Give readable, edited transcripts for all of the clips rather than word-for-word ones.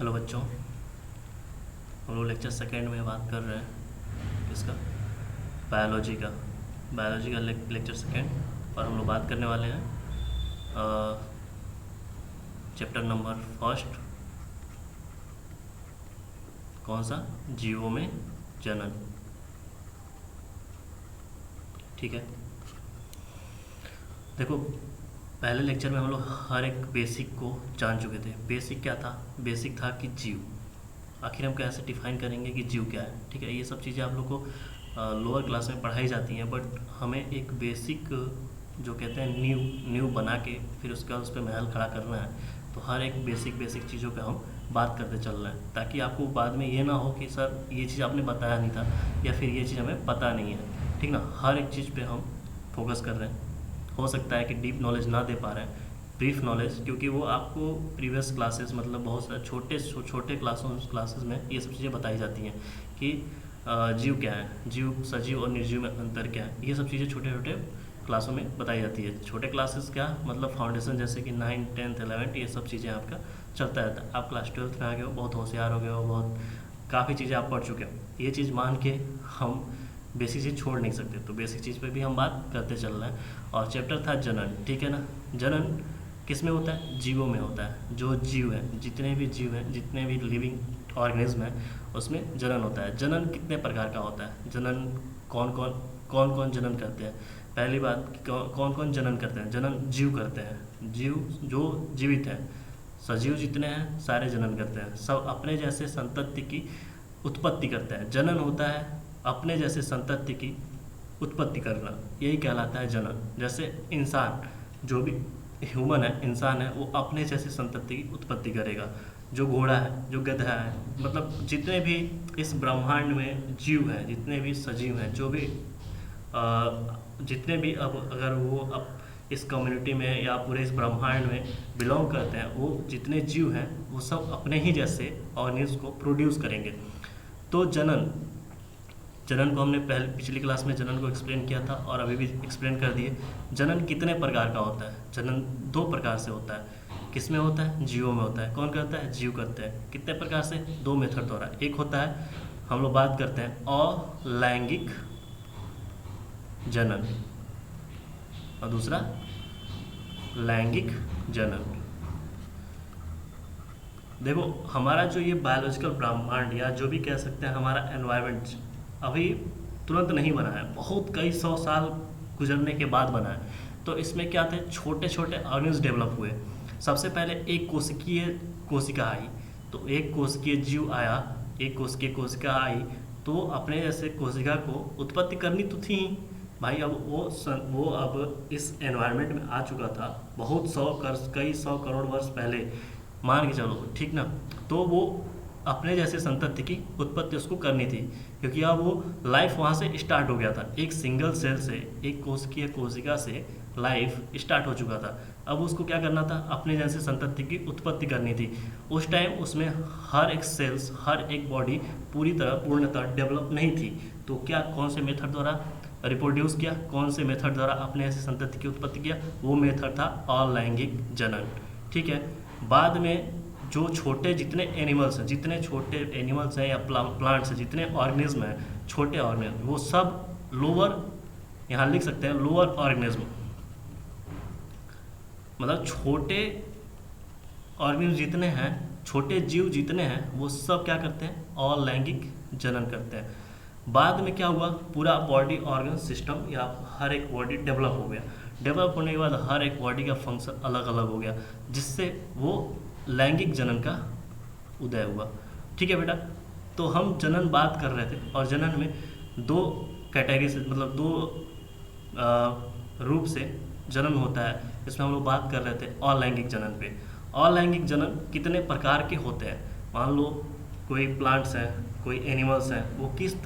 Hello बच्चों, हम लोग लेक्चर सेकेंड में बात कर रहे हैं किसका? बायोलॉजी का। बायोलॉजी का लेक्चर सेकेंड, और हम लोग बात करने वाले हैं चैप्टर नंबर फर्स्ट। कौन सा? जीवों में जनन। ठीक है, देखो पहले लेक्चर में हम लोग हर एक बेसिक को जान चुके थे। बेसिक क्या था? बेसिक था कि जीव, आखिर हम कैसे डिफाइन करेंगे कि जीव क्या है। ठीक है, ये सब चीज़ें आप लोग को लोअर क्लास में पढ़ाई जाती हैं, बट हमें एक बेसिक जो कहते हैं न्यू बना के फिर उसका उस पर महल खड़ा करना है। तो हर एक बेसिक चीज़ों पे हम बात करते चल रहे हैं, ताकि आपको बाद में ये ना हो कि सर ये चीज़ आपने बताया नहीं था, या फिर ये चीज़ हमें पता नहीं है। ठीक ना, हर एक चीज़ पे हम फोकस कर रहे हैं। हो सकता है कि डीप नॉलेज ना दे पा रहे हैं, ब्रीफ नॉलेज, क्योंकि वो आपको प्रीवियस क्लासेस मतलब बहुत सारे छोटे क्लासेस में ये सब चीज़ें बताई जाती हैं कि जीव क्या है, जीव, सजीव और निर्जीव में अंतर क्या है। ये सब चीज़ें छोटे क्लासों में बताई जाती है। छोटे क्लासेस क्या मतलब फाउंडेशन, जैसे कि 9, 10, 11, ये सब चीज़ें आपका चलता रहता है। आप क्लास 12th में आ गए हो, बहुत होशियार हो गए हो, बहुत काफ़ी चीज़ें आप पढ़ चुके हो। ये चीज़ मान के हम बेसिक चीज़ छोड़ नहीं सकते, तो बेसिक चीज़ पे भी हम बात करते चल रहे हैं। और चैप्टर था जनन। ठीक है ना, जनन किस में होता है? जीवों में होता है। जो जीव हैं, जितने भी जीव हैं, जितने भी लिविंग ऑर्गेनिज्म हैं, उसमें जनन होता है। जनन कितने प्रकार का होता है? जनन कौन कौन जनन करते हैं? पहली बात, कौन कौन जनन करते हैं? जनन जीव करते हैं। जीव जो जीवित हैं, सजीव जितने हैं सारे जनन करते हैं। सब अपने जैसे संतति की उत्पत्ति करते हैं। जनन होता है अपने जैसे संतति की उत्पत्ति करना, यही कहलाता है जनन। जैसे इंसान, जो भी ह्यूमन है, इंसान है, वो अपने जैसे संतति की उत्पत्ति करेगा। जो घोड़ा है, जो गधा है, मतलब जितने भी इस ब्रह्मांड में जीव हैं, जितने भी सजीव हैं, जो भी जितने भी अब अगर वो अब इस कम्युनिटी में या पूरे इस ब्रह्मांड में बिलोंग करते हैं, वो जितने जीव हैं वो सब अपने ही जैसे ऑर्गेनिज्म को प्रोड्यूस करेंगे। तो जनन को हमने पिछली क्लास में जनन को एक्सप्लेन किया था, और अभी भी एक्सप्लेन कर दिए। जनन कितने प्रकार का होता है? जनन 2 प्रकार से होता है। किस में होता है? जीवों में होता है। कौन करता है? जीव करते हैं। कितने प्रकार से? 2 मेथड द्वारा। एक होता है, हम लोग बात करते हैं अलैंगिक जनन, और दूसरा लैंगिक जनन। देखो हमारा जो ये बायोलॉजिकल ब्रह्मांड, या जो भी कह सकते हैं हमारा एनवायरनमेंट, अभी तुरंत नहीं बना है, बहुत कई 100 साल गुजरने के बाद बना है। तो इसमें क्या थे? छोटे ऑर्गेनिज्म डेवलप हुए। सबसे पहले एक कोशिका आई, तो एक कोशिकीय जीव आया, एक कोशिका आई, तो अपने जैसे कोशिका को उत्पत्ति करनी तो थी भाई। अब वो अब इस एनवायरनमेंट में आ चुका था बहुत कई सौ करोड़ वर्ष पहले, मान के चलो, ठीक ना। तो वो अपने जैसे संतति की उत्पत्ति उसको करनी थी, क्योंकि अब वो लाइफ वहाँ से स्टार्ट हो गया था। एक सिंगल सेल से, एक कोशिका से लाइफ स्टार्ट हो चुका था। अब उसको क्या करना था? अपने जैसे संतति की उत्पत्ति करनी थी। उस टाइम उसमें हर एक सेल्स, हर एक बॉडी पूर्णतः डेवलप नहीं थी। तो क्या, कौन से मेथड द्वारा रिप्रोड्यूस किया? कौन से मेथड द्वारा अपने ऐसे संतति की उत्पत्ति किया? वो मेथड था अलैंगिक जनन। ठीक है, बाद में जो जितने एनिमल्स हैं, जितने छोटे एनिमल्स हैं या प्लांट्स हैं, जितने ऑर्गेनिज्म हैं, छोटे ऑर्गेनिज्म, वो सब लोअर, यहाँ लिख सकते हैं लोअर ऑर्गेनिज्म, मतलब छोटे ऑर्गेनिज्म जितने हैं, छोटे जीव जितने हैं, वो सब क्या करते हैं? अलैंगिक जनन करते हैं। बाद में क्या हुआ? पूरा बॉडी ऑर्गन सिस्टम या हर एक बॉडी डेवलप हो गया। डेवलप होने के बाद हर एक बॉडी का फंक्शन अलग अलग हो गया, जिससे वो लैंगिक जनन का उदय हुआ। ठीक है बेटा, तो हम जनन बात कर रहे थे, और जनन में 2 कैटेगरी से, मतलब 2 रूप से जनन होता है। इसमें हम लोग बात कर रहे थे अलैंगिक जनन पे। अलैंगिक जनन कितने प्रकार के होते हैं? मान लो कोई प्लांट्स हैं, कोई एनिमल्स हैं, वो किस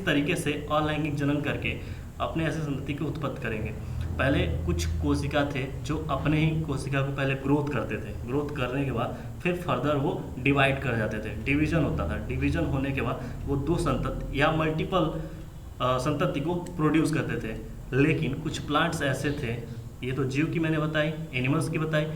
तरीके से अलैंगिक जनन करके अपने ऐसे संतति की उत्पत्ति करेंगे। पहले कुछ कोशिका थे जो अपने ही कोशिका को पहले ग्रोथ करते थे। ग्रोथ करने के बाद फिर फर्दर वो डिवाइड कर जाते थे, डिवीजन होता था। डिवीजन होने के बाद वो 2 संतति या मल्टीपल संतति को प्रोड्यूस करते थे। लेकिन कुछ प्लांट्स ऐसे थे, ये तो जीव की मैंने बताई, एनिमल्स की बताई,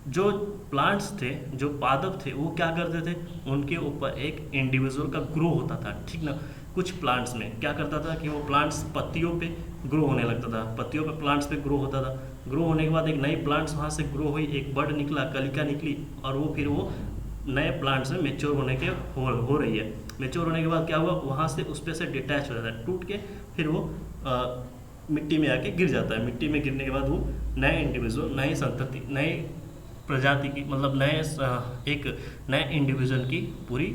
जो प्लांट्स थे, जो पादप थे, वो क्या करते थे, उनके ऊपर एक इंडिविजुअल का ग्रो होता था, ठीक ना। कुछ प्लांट्स में क्या करता था कि वो प्लांट्स पत्तियों पे ग्रो होने लगता था, पत्तियों पे प्लांट्स पे ग्रो होता था। ग्रो होने के बाद एक नई प्लांट्स वहाँ से ग्रो हुई, एक बड निकला, कलिका निकली, और वो फिर वो नए प्लांट्स में मेच्योर होने के हो रही है। मेच्योर होने के बाद क्या हुआ, वहाँ से उस पे से डिटैच हो जाता है, टूट के फिर वो मिट्टी में आके गिर जाता है। मिट्टी में गिरने के बाद वो नए इंडिविजुअल, नई संतति, नई प्रजाति की, मतलब नए एक नए इंडिविजुअल की पूरी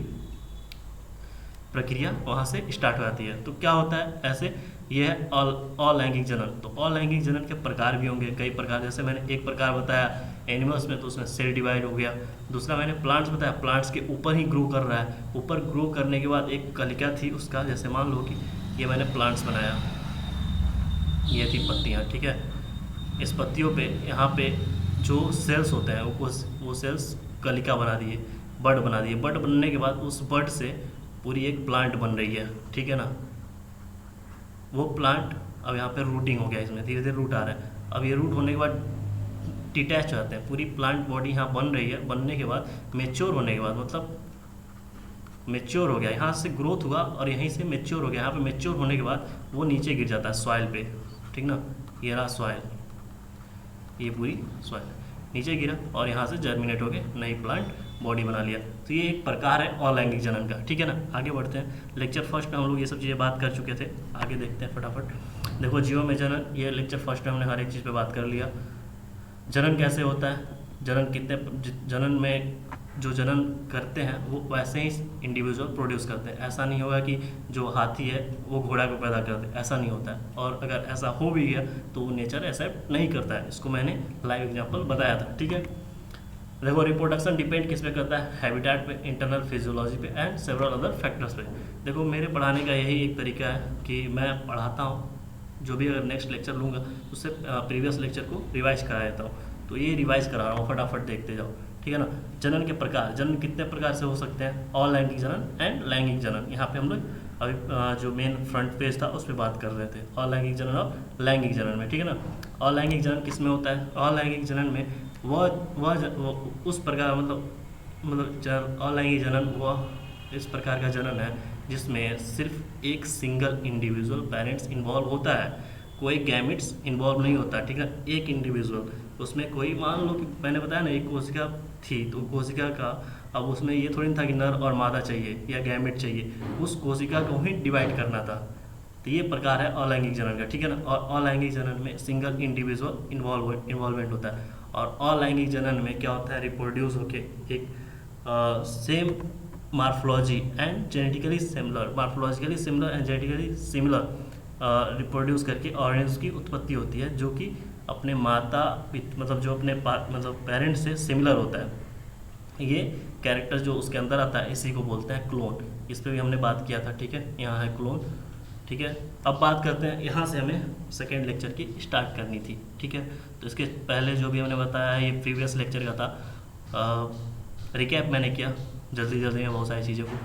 प्रक्रिया वहाँ से स्टार्ट हो जाती है। तो क्या होता है ऐसे, ये है अलैंगिक जनन। तो अलैंगिक जनन के प्रकार भी होंगे, कई प्रकार, जैसे मैंने एक प्रकार बताया एनिमल्स में, तो उसमें सेल डिवाइड हो गया। दूसरा मैंने प्लांट्स बताया, प्लांट्स के ऊपर ही ग्रो कर रहा है, ऊपर ग्रो करने के बाद एक कलिका थी उसका, जैसे मान लो कि ये मैंने प्लांट्स बनाया, ये थी पत्तियाँ, ठीक है। इस पत्तियों पे यहाँ पे जो सेल्स होते हैं वो सेल्स कलिका बना दिए, बड बना दिए। बड बनने के बाद उस बड से पूरी एक प्लांट बन रही है, ठीक है ना। वो प्लांट अब यहाँ पे रूटिंग हो गया, इसमें धीरे धीरे रूट आ रहा है। अब ये रूट होने के बाद डिटैच हो जाते हैं, पूरी प्लांट बॉडी यहाँ बन रही है। बनने के बाद मेच्योर होने के बाद, मतलब मेच्योर हो गया, यहाँ से ग्रोथ हुआ और यहीं से मेच्योर हो गया। यहाँ पे मेच्योर होने के बाद वो नीचे गिर जाता है सॉइल पे, ठीक ना। ये रहा सॉइल, ये पूरी सॉइल नीचे गिरा और यहाँ से जर्मिनेट होके नई प्लांट बॉडी बना लिया। तो ये एक प्रकार है अलैंगिक जनन का, ठीक है ना। आगे बढ़ते हैं। लेक्चर फर्स्ट में हम लोग ये सब चीज़ें बात कर चुके थे, आगे देखते हैं फटाफट। देखो जीवों में जनन, ये लेक्चर फर्स्ट में हमने हर एक चीज़ पे बात कर लिया। जनन कैसे होता है, जनन में जो जनन करते हैं वो वैसे ही इंडिविजुअल प्रोड्यूस करते हैं। ऐसा नहीं होगा कि जो हाथी है वो घोड़ा को पैदा कर दे, ऐसा नहीं होता है। और अगर ऐसा हो भी गया तो वो नेचर एक्सेप्ट नहीं करता है। इसको मैंने लाइव एग्जांपल बताया था, ठीक है। देखो रिप्रोडक्शन डिपेंड किस पे करता है, हैबिटेट पे, इंटरनल फिजियोलॉजी पे एंड सेवरल अदर फैक्टर्स पे। देखो मेरे पढ़ाने का यही एक तरीका है कि मैं पढ़ाता हूँ, जो भी अगर नेक्स्ट लेक्चर लूँगा उससे प्रीवियस लेक्चर को रिवाइज करा देता हूँ। तो ये रिवाइज करा रहा हूँ, फटाफट देखते जाओ, ठीक है ना। जनन के प्रकार, जनन कितने प्रकार से हो सकते हैं, अलैंगिक जनन एंड लैंगिक जनन। यहाँ पे हम लोग अभी जो मेन फ्रंट पेज था उस पर बात कर रहे थे अलैंगिक जनन और लैंगिक जनन में, ठीक है ना। अलैंगिक जनन किस में होता है, अलैंगिक जनन में वह उस प्रकार, मतलब अलैंगिक जनन वह इस प्रकार का जनन है जिसमें सिर्फ एक सिंगल इंडिविजुअल पेरेंट्स इन्वॉल्व होता है, कोई गैमिट्स इन्वॉल्व नहीं होता, ठीक है। एक इंडिविजुअल, उसमें कोई, मान लो कि मैंने बताया ना एक कोशिका थी, तो कोशिका का अब उसमें ये थोड़ी था कि नर और मादा चाहिए या गैमेट चाहिए, उस कोशिका को ही डिवाइड करना था। तो ये प्रकार है अलैंगिक जनन का, ठीक है ना। और अलैंगिक जनन में सिंगल इंडिविजुअल इन्वॉल्वमेंट होता है। और अलैंगिक जनन में क्या होता है, रिप्रोड्यूस होके एक same morphology and genetically similar and genetically similar reproduce करके ऑर्गेनिज्म की उत्पत्ति होती है, जो कि अपने माता मतलब जो अपने पेरेंट्स से सिमिलर होता है। ये कैरेक्टर जो उसके अंदर आता है इसी को बोलते हैं क्लोन। इस पर भी हमने बात किया था, ठीक है। यहाँ है क्लोन, ठीक है। अब बात करते हैं, यहाँ से हमें सेकेंड लेक्चर की स्टार्ट करनी थी, ठीक है। तो इसके पहले जो भी हमने बताया है ये प्रीवियस लेक्चर का था, रिकैप मैंने किया जल्दी में बहुत सारी चीज़ों को।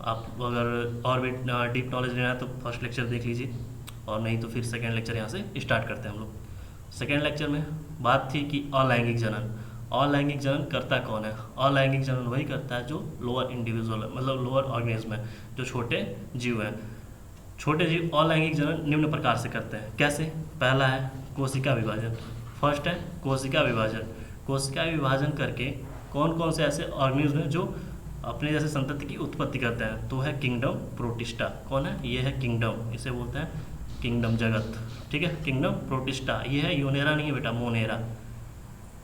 आप अगर और भी डीप नॉलेज लेना है तो फर्स्ट लेक्चर देख लीजिए, और नहीं तो फिर सेकेंड लेक्चर यहाँ से स्टार्ट करते हैं हम लोग। सेकेंड लेक्चर में बात थी कि अलैंगिक जनन। अलैंगिक जनन करता कौन है, अलैंगिक जनन वही करता है जो लोअर इंडिविजुअल है, मतलब लोअर ऑर्गेनिज्म है, जो छोटे जीव हैं। छोटे जीव अलैंगिक जनन निम्न प्रकार से करते हैं, कैसे। पहला है कोशिका विभाजन, फर्स्ट है कोशिका विभाजन। कोशिका विभाजन करके कौन कौन से ऐसे ऑर्गेनिज्म हैं जो अपने जैसे संतति की उत्पत्ति करते हैं, तो है किंगडम प्रोटिस्टा। कौन है, ये है किंगडम, इसे बोलते हैं किंगडम जगत, ठीक है। किंगडम प्रोटिस्टा, ये है यूनेरा नहीं है बेटा, मोनेरा,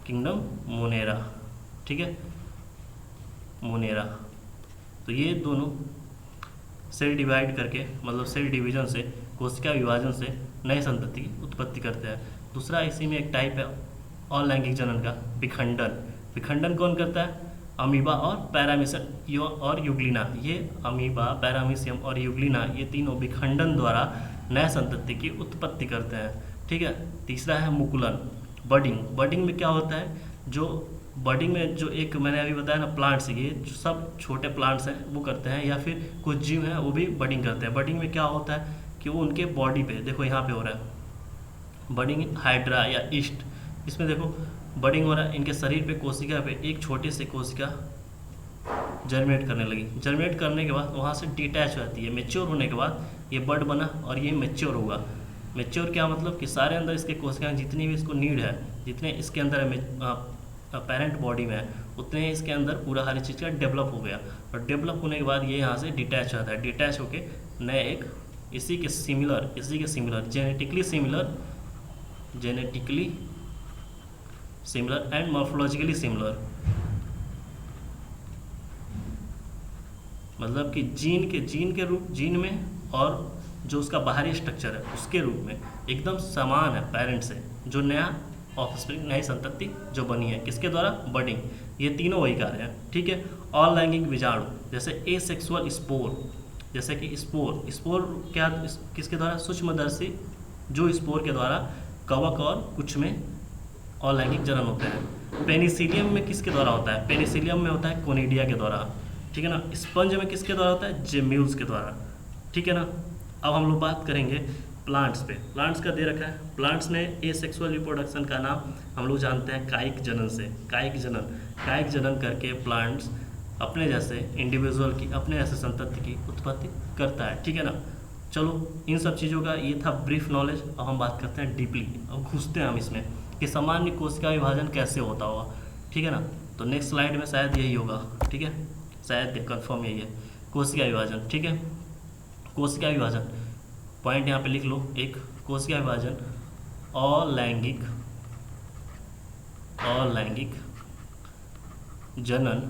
किंगडम मोनेरा, ठीक है, मोनेरा। तो ये दोनों सेल डिवाइड करके, मतलब सेल डिवीजन से, कोशिका विभाजन से नए संतति की उत्पत्ति करते हैं। दूसरा इसी में एक टाइप है अलैंगिक जनन का, विखंडन। विखंडन कौन करता है, अमीबा और पैरामीशियम और यूग्लिना। ये अमीबा, पैरामीशियम और यूग्लिना, ये तीनों विखंडन द्वारा नए संतति की उत्पत्ति करते हैं, ठीक है। तीसरा है मुकुलन, बडिंग। बडिंग में क्या होता है, जो बडिंग में जो एक मैंने अभी बताया ना प्लांट्स, ये जो सब छोटे प्लांट्स हैं वो करते हैं, या फिर कुछ जीव हैं वो भी बडिंग करते हैं। बडिंग में क्या होता है कि वो उनके बॉडी पे, देखो यहाँ पे हो रहा है बडिंग, हाइड्रा या ईस्ट, इसमें देखो बडिंग हो रहा है, इनके शरीर पे कोशिका पे एक छोटी सी कोशिका जर्मिनेट करने लगी। जर्मिनेट करने के बाद वहाँ से डिटैच हो जाती है। मैच्योर होने के बाद ये बड बना और ये मैच्योर होगा। मैच्योर क्या मतलब कि सारे अंदर इसके कोशिकाएं जितनी भी इसको नीड है, जितने इसके अंदर पेरेंट बॉडी में है, उतने इसके अंदर पूरा हर चीज़ का डेवलप हो गया। और डेवलप होने के बाद ये यहाँ से डिटैच होता है। डिटैच होके नए एक इसी के similar genetically similar and morphologically similar, मतलब कि जीन में और जो उसका बाहरी स्ट्रक्चर है उसके रूप में एकदम समान है पेरेंट से, जो नया ऑफस्प्रिंग, नई संतति जो बनी है, किसके द्वारा? बडिंग। ये तीनों वही कार्य हैं, ठीक है। ऑल लैंगिक बीजाणु, जैसे एसेक्सुअल स्पोर, जैसे कि स्पोर क्या, किसके द्वारा? सूक्ष्मदर्शी जो स्पोर के द्वारा कवक और कुछ में अलैंगिक जनन होते हैं। पेनिसिलियम में किसके द्वारा होता है? पेनिसिलियम में होता है कोनिडिया के द्वारा, ठीक है ना। स्पंज में किसके द्वारा होता है? जेम्यूल्स के द्वारा, ठीक है ना। अब हम लोग बात करेंगे प्लांट्स पे। प्लांट्स का दे रखा है, प्लांट्स में एसेक्सुअल रिप्रोडक्शन का नाम हम लोग जानते हैं कायिक जनन से। कायिक जनन करके प्लांट्स अपने जैसे इंडिविजुअल की, अपने जैसे संतति की उत्पत्ति करता है, ठीक है ना। चलो, इन सब चीज़ों का ये था ब्रीफ नॉलेज। अब हम बात करते हैं डीपली, अब घुसते हैं हम इसमें कि सामान्य कोशिका विभाजन कैसे होता होगा, ठीक है ना। तो नेक्स्ट स्लाइड में शायद यही होगा, ठीक है, शायद कंफर्म यही है, कोशिका विभाजन, ठीक है। कोशिका विभाजन पॉइंट यहाँ पे लिख लो एक, कोशिका विभाजन अलैंगिक जनन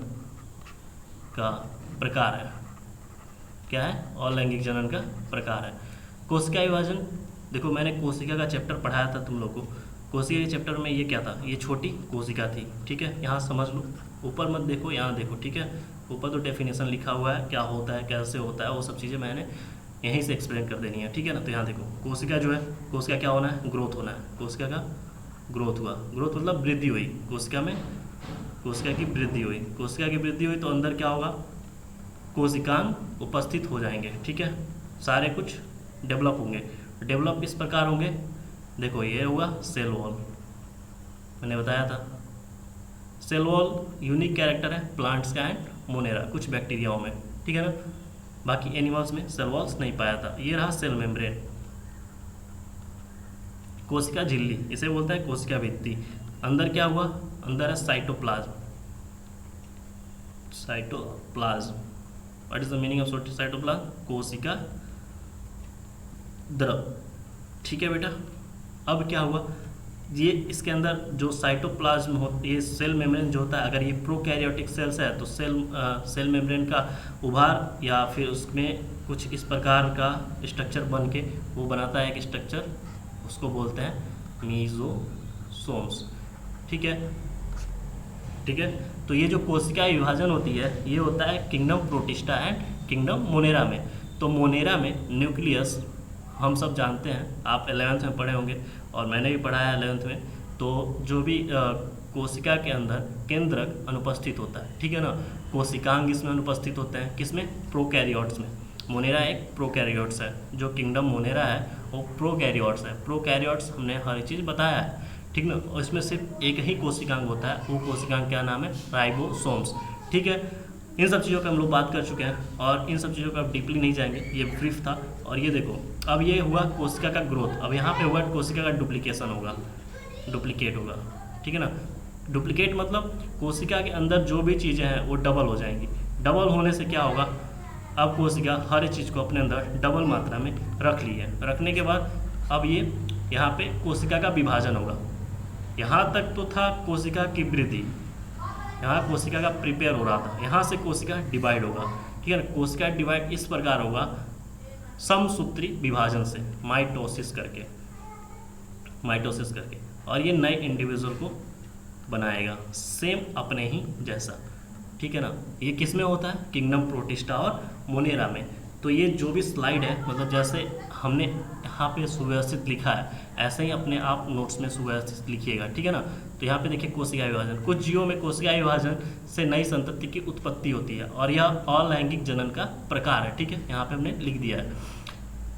का प्रकार है। क्या है? अलैंगिक जनन का प्रकार है। कोशिका विभाजन, देखो मैंने कोशिका का चैप्टर पढ़ाया था तुम लोग को। कोशिका के चैप्टर में ये क्या था? ये छोटी कोशिका थी, ठीक है। यहाँ समझ लो, ऊपर मत देखो, यहाँ देखो, ठीक है। ऊपर तो डेफिनेशन लिखा हुआ है, क्या होता है, कैसे होता है, वो सब चीज़ें मैंने यहीं से एक्सप्लेन कर देनी है, ठीक है ना। तो यहाँ देखो, कोशिका जो है, कोशिका क्या होना है? ग्रोथ होना है। कोशिका का ग्रोथ हुआ, ग्रोथ मतलब वृद्धि हुई कोशिका में, कोशिका की वृद्धि हुई। कोशिका की वृद्धि हुई तो अंदर क्या होगा? कोशिकांग उपस्थित हो जाएंगे, ठीक है। सारे कुछ डेवलप होंगे। डेवलप इस प्रकार होंगे, देखो ये होगा सेल वॉल, मैंने बताया था। सेल वॉल यूनिक कैरेक्टर है प्लांट्स का एंड मोनेरा, कुछ बैक्टीरियाओं में, ठीक है ना। बाकी एनिमल्स में सेल वॉल्स नहीं पाया था। ये रहा सेल मेम्ब्रेन। कोशिका झिल्ली, इसे बोलते हैं कोशिका भित्ति। अंदर क्या हुआ? अंदर है cytoplasm. What is the meaning of cytoplasm? कोशिका द्रव, ठीक है बेटा। अब क्या हुआ? ये इसके अंदर जो साइटोप्लाज्म हो, ये सेल मेम्ब्रेन जो होता है, अगर ये प्रोकैरियोटिक सेल्स है तो सेल मेम्ब्रेन का उभार या फिर उसमें कुछ इस प्रकार का स्ट्रक्चर बन के वो बनाता है एक स्ट्रक्चर, उसको बोलते हैं मीजोसोम्स, ठीक है, ठीक है। तो ये जो कोशिका विभाजन होती है, ये होता है kingdom protista and kingdom Monera में। तो मोनेरा में न्यूक्लियस हम सब जानते हैं, आप 11th में पढ़े होंगे और मैंने भी पढ़ा है 11th में। तो जो भी कोशिका के अंदर केंद्रक अनुपस्थित होता है, ठीक है ना। कोशिकांग इसमें अनुपस्थित होते हैं, किसमें? प्रोकैरियोट्स में। मोनेरा एक प्रोकैरियोट्स है, जो किंगडम मोनेरा है वो प्रोकैरियोट्स है। प्रोकैरियोट्स हमने हर चीज़ बताया है, ठीक ना। और इसमें सिर्फ एक ही कोशिकांग होता है, वो कोशिकांग क्या नाम है? राइबोसोम्स, ठीक है। इन सब चीज़ों पे हम लोग बात कर चुके हैं और इन सब चीज़ों पे अब डीपली नहीं जाएंगे, ये ब्रीफ था। और ये देखो, अब ये हुआ कोशिका का ग्रोथ। अब यहाँ पे हुआ कोशिका का डुप्लीकेशन होगा, डुप्लीकेट होगा, ठीक है ना। डुप्लीकेट मतलब कोशिका के अंदर जो भी चीज़ें हैं वो डबल हो जाएंगी। डबल होने से क्या होगा? अब कोशिका हर चीज़ को अपने अंदर डबल मात्रा में रख ली है। रखने के बाद अब ये यहाँ पे कोशिका का विभाजन होगा। यहाँ तक तो था कोशिका की वृद्धि, यहाँ कोशिका का प्रिपेयर हो रहा था, यहाँ से कोशिका डिवाइड होगा, ठीक है ना। कोशिका डिवाइड इस प्रकार होगा समसूत्री विभाजन से, माइटोसिस करके, और ये नए इंडिविजुअल को बनाएगा सेम अपने ही जैसा, ठीक है ना। ये किस में होता है? किंगडम प्रोटिस्टा और मोनेरा में। तो ये जो भी स्लाइड है, मतलब जैसे हमने यहाँ पे सुव्यवस्थित लिखा है, ऐसे ही अपने आप नोट्स में सुव्यवस्थित लिखिएगा, ठीक है ना। तो यहाँ पे देखिए कोशिका विभाजन, कुछ जीवों में कोशिका विभाजन से नई संतति की उत्पत्ति होती है और यह अलैंगिक जनन का प्रकार है, ठीक है। यहाँ पे हमने लिख दिया है।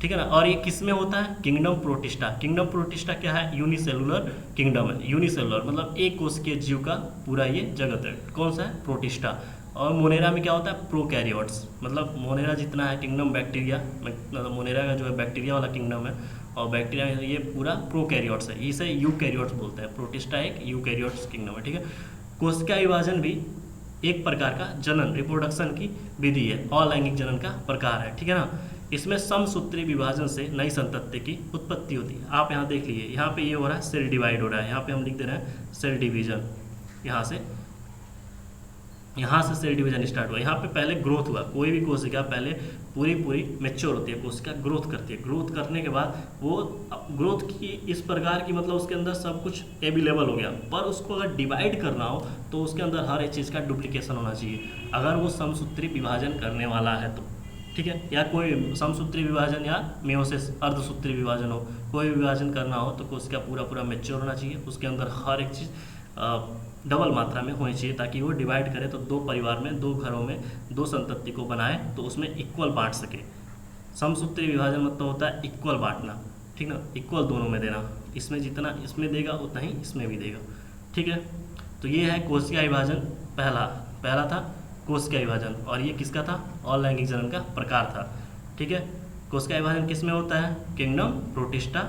ठीक है ना। और ये किस में होता है, किंगडम प्रोटिस्टा। किंगडम प्रोटिस्टा क्या है, यूनिसेलुलर किंगडम है। यूनिसेलुलर मतलब एक कोशिकीय जीव का पूरा ये जगत है, कौन सा है, प्रोटिस्टा। और मोनेरा में क्या होता है, प्रोकैरियोट्स, मतलब मोनेरा जितना है किंगडम बैक्टीरिया, मतलब मोनेरा का जो है बैक्टीरिया वाला किंगडम है, और बैक्टीरिया में ये पूरा प्रोकैरियोट्स है, इसे यूकैरियोट्स बोलते हैं। प्रोटिस्टा एक यूकैरियोट्स किंगडम है, ठीक है। कोशिका विभाजन भी एक प्रकार का जनन, रिप्रोडक्शन की विधि है, अलैंगिक जनन का प्रकार है, ठीक है ना। इसमें समसूत्री विभाजन से नई संतति की उत्पत्ति होती है। आप यहाँ देख लीजिए, यहाँ पे ये हो रहा है सेल डिवाइड हो रहा है, यहाँ पे हम लिख दे रहे हैं सेल डिवीजन। यहाँ से सेल डिवीजन स्टार्ट हुआ। यहाँ पे पहले ग्रोथ हुआ, कोई भी कोशिका पहले पूरी मेच्योर होती है, कोशिका ग्रोथ करती है। ग्रोथ करने के बाद वो ग्रोथ की इस प्रकार की, मतलब उसके अंदर सब कुछ अवेलेबल हो गया, पर उसको अगर डिवाइड करना हो तो उसके अंदर हर एक चीज़ का डुप्लीकेशन होना चाहिए, अगर वो समसूत्री विभाजन करने वाला है तो, ठीक है। या कोई समसूत्री विभाजन या मेयोसिस अर्धसूत्री विभाजन हो, कोई विभाजन करना हो तो कोशिका पूरा मेच्योर होना चाहिए, उसके अंदर हर एक चीज़ डबल मात्रा में होनी चाहिए, ताकि वो डिवाइड करे तो दो परिवार में, दो घरों में, दो संतति को बनाए तो उसमें इक्वल बांट सके। समसूत्री विभाजन मतलब होता है इक्वल बांटना, ठीक ना, इक्वल दोनों में देना, इसमें जितना इसमें देगा उतना ही इसमें भी देगा, ठीक है। तो ये है कोशिका विभाजन, पहला था कोशिका विभाजन, और ये किसका था, अलैंगिक जनन का प्रकार था, ठीक है। कोशिका विभाजन किस में होता है, kingdom protista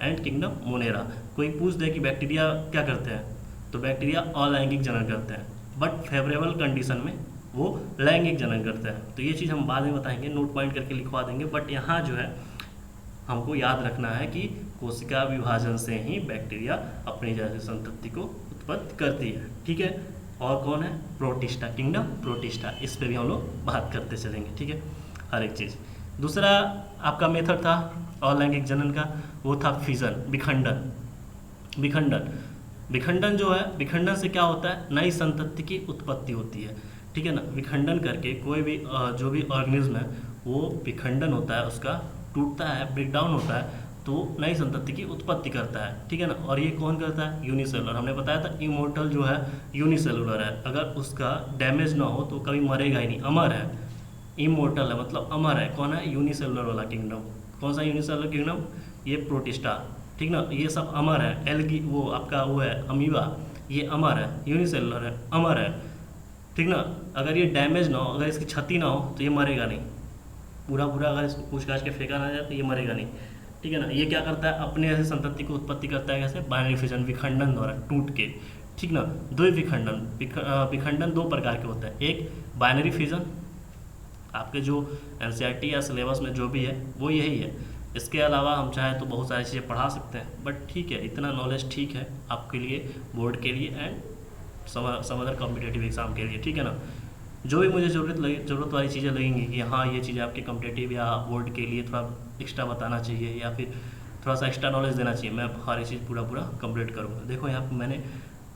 and kingdom Monera. कोई पूछ दे कि बैक्टीरिया क्या करते हैं, तो बैक्टीरिया अलैंगिक जनन करते हैं, बट फेवरेबल कंडीशन में वो लैंगिक जनन करते हैं। तो ये चीज़ हम बाद में बताएंगे, नोट पॉइंट करके लिखवा देंगे, बट यहाँ जो है हमको याद रखना है कि कोशिका विभाजन से ही बैक्टीरिया अपनी जैसी संतति को उत्पत्ति करती है, ठीक है। और कौन है, प्रोटिस्टा, किंगडम प्रोटिस्टा, इस पर भी हम लोग बात करते चलेंगे, ठीक है, हर एक चीज़। दूसरा आपका मेथड था अलैंगिक जनन का, वो था फिजन, विखंडन जो है, विखंडन से क्या होता है, नई संतति की उत्पत्ति होती है, ठीक है ना। विखंडन करके कोई भी जो भी ऑर्गेनिज्म है वो विखंडन होता है, उसका टूटता है, ब्रेकडाउन होता है, तो नई संतति की उत्पत्ति करता है, ठीक है ना। और ये कौन करता है, यूनिसेलुलर। हमने बताया था इमोर्टल जो है यूनिसेलुलर है, अगर उसका डैमेज ना हो तो कभी मरेगा ही नहीं, अमर है, इमोर्टल है मतलब अमर है। कौन है, यूनिसेलुलर वाला किंगडम। कौन सा यूनिसेलुलर किंगडम, ये प्रोटिस्टा, ठीक ना, ये सब अमर है। एल्गी वो आपका वो है अमीबा, ये अमर है, यूनिसेलुलर है, अमर है, ठीक ना। अगर ये डैमेज ना हो, अगर इसकी क्षति ना हो तो ये मरेगा नहीं, पूरा अगर इसको कूच काच के फेंका ना जाए तो ये मरेगा नहीं, ठीक है ना। ये क्या करता है, अपने ऐसे संतति को उत्पत्ति करता है, कैसे, बाइनरी फिजन, विखंडन द्वारा, टूट के, ठीक ना। विखंडन दो प्रकार के होते हैं, एक बाइनरी फिजन, आपके जो एनसीईआरटी या सिलेबस में जो भी है वो यही है। इसके अलावा हम चाहे तो बहुत सारी चीज़ें पढ़ा सकते हैं, बट ठीक है, इतना नॉलेज ठीक है आपके लिए, बोर्ड के लिए and some other competitive exam के लिए, ठीक है ना। जो भी मुझे ज़रूरत वाली चीज़ें लगेंगी कि हाँ ये चीज़ें आपके कॉम्पिटेटिव या बोर्ड के लिए थोड़ा एक्स्ट्रा बताना चाहिए या फिर थोड़ा सा एक्स्ट्रा नॉलेज देना चाहिए, मैं हर चीज़ पूरा कंप्लीट करूँगा। देखो यहाँ पर मैंने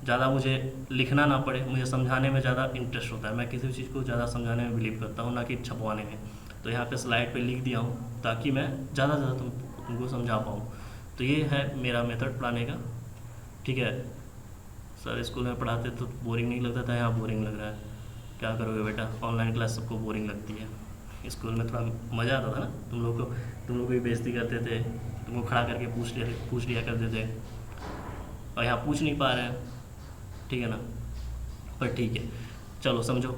ज़्यादा मुझे लिखना ना पड़े, मुझे समझाने में ज़्यादा इंटरेस्ट होता है, मैं किसी भी चीज़ को ज़्यादा समझाने में बिलीव करता हूँ, ना कि छपवाने में। तो यहाँ पे स्लाइड पे लिख दिया हूँ ताकि मैं ज़्यादा से ज़्यादा तुमको समझा पाऊँ। तो ये है मेरा मेथड पढ़ाने का, ठीक है। सर स्कूल में पढ़ाते तो बोरिंग नहीं लगता था, यहाँ बोरिंग लग रहा है, क्या करोगे बेटा, ऑनलाइन क्लास सबको बोरिंग लगती है। स्कूल में थोड़ा मज़ा आता था ना, तुम लोग को भी बेइज्जती करते थे, तुमको खड़ा करके पूछ लिया करते थे, और यहाँ पूछ नहीं पा रहे हैं, ठीक है ना। पर ठीक है, चलो समझो।